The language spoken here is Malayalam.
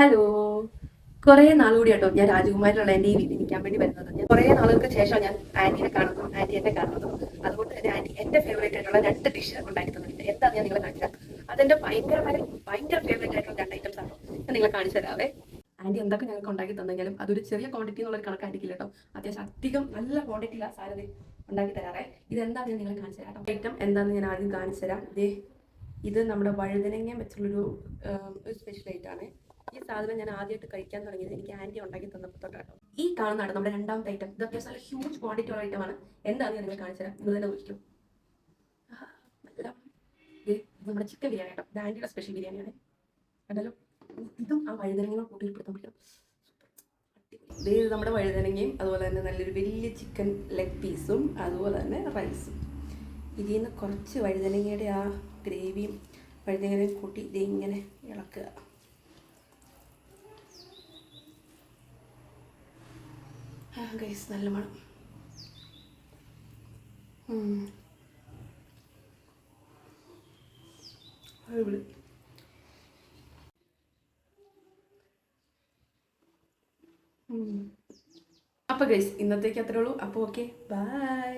ഹലോ. കുറേ നാളുകൂടി കേട്ടോ ഞാൻ രാജകുമാരിലുള്ള എൻ്റെ ഈ വീട്ടിൽ നിൽക്കാൻ വേണ്ടി വരുന്നത്. ഞാൻ കുറേ നാളുകൾക്ക് ശേഷം ഞാൻ ആൻറ്റീനെ കാണുന്നു, ആൻറ്റി എന്നെ കാണുന്നു. അതുകൊണ്ട് തന്നെ ആൻറ്റി എൻ്റെ ഫേവറേറ്റ് ആയിട്ടുള്ള 2 ഡിഷ് ഉണ്ടാക്കി തന്നിട്ടുണ്ട്. എന്താണെന്ന് ഞാൻ നിങ്ങളെ കാണിച്ചു തരാം. അതെൻ്റെ ഭയങ്കര ഫേവറേറ്റ് ആയിട്ടുള്ള 2 ഐറ്റംസ് ആണ്. ഞാൻ നിങ്ങളെ കാണിച്ചു തരാവേ. ആൻറ്റി എന്തൊക്കെ ഞങ്ങൾക്ക് ഉണ്ടാക്കി തന്നെങ്കിലും അതൊരു ചെറിയ ക്വാണ്ടിറ്റി എന്നുള്ളൊരു കണക്കായിരിക്കില്ല കേട്ടോ. അത്യാവശ്യം അധികം നല്ല ക്വാണ്ടിറ്റിയില്ല സാധനം ഉണ്ടാക്കി തരാറേ. ഇതെന്താണെന്ന് ഞാൻ നിങ്ങളെ കാണിച്ചു തരാം. ഐറ്റം എന്താണെന്ന് ഞാൻ ആദ്യം കാണിച്ചു തരാം. ഇത് നമ്മുടെ വഴുതനങ്ങ വെച്ചുള്ളൊരു സ്പെഷ്യൽ ഐറ്റമാണ്. ഈ സാധനം ഞാൻ ആദ്യമായിട്ട് കഴിക്കാൻ തുടങ്ങിയത് എനിക്ക് ആൻറ്റി ഉണ്ടാക്കി തന്നപ്പോൾ തൊട്ടാട്ടോ. ഈ കാണുന്നതാണ് നമ്മുടെ 2ാമത്തെ ഐറ്റം. ഇത് അത്യാവശ്യം നല്ല ഹ്യൂജ് ക്വാണ്ടിറ്റി ഉള്ള ഐറ്റമാണ്. എന്താണെന്ന് ഞാൻ നിങ്ങൾ കാണിച്ചു തരാം. നിങ്ങൾ തന്നെ നോക്കിക്കും. നല്ല ഇത് നമ്മുടെ ചിക്കൻ ബിരിയാണി കേട്ടോ. ഇത് ആൻറ്റിയുടെ സ്പെഷ്യൽ ബിരിയാണിയാണ്. കണ്ടല്ലോ, ഇതും ആ വഴുതനങ്ങ കൂട്ടിയിൽപ്പെടുത്താൻ പറ്റും. ഇത് നമ്മുടെ വഴുതനങ്ങയും അതുപോലെ തന്നെ നല്ലൊരു വലിയ ചിക്കൻ ലെഗ് പീസും അതുപോലെ തന്നെ റൈസും. ഇതിൽ നിന്ന് കുറച്ച് വഴുതനങ്ങയുടെ ആ ഗ്രേവിയും വഴുതനങ്ങയും കൂട്ടി ഇതിങ്ങനെ ഇളക്കുക. ഗൈസ്, നല്ല മണം. അടിപൊളി. അപ്പോൾ ഗൈസ്, ഇന്നത്തേക്ക് അത്രേ ഉള്ളൂ. അപ്പോൾ ഓക്കെ, ബൈ.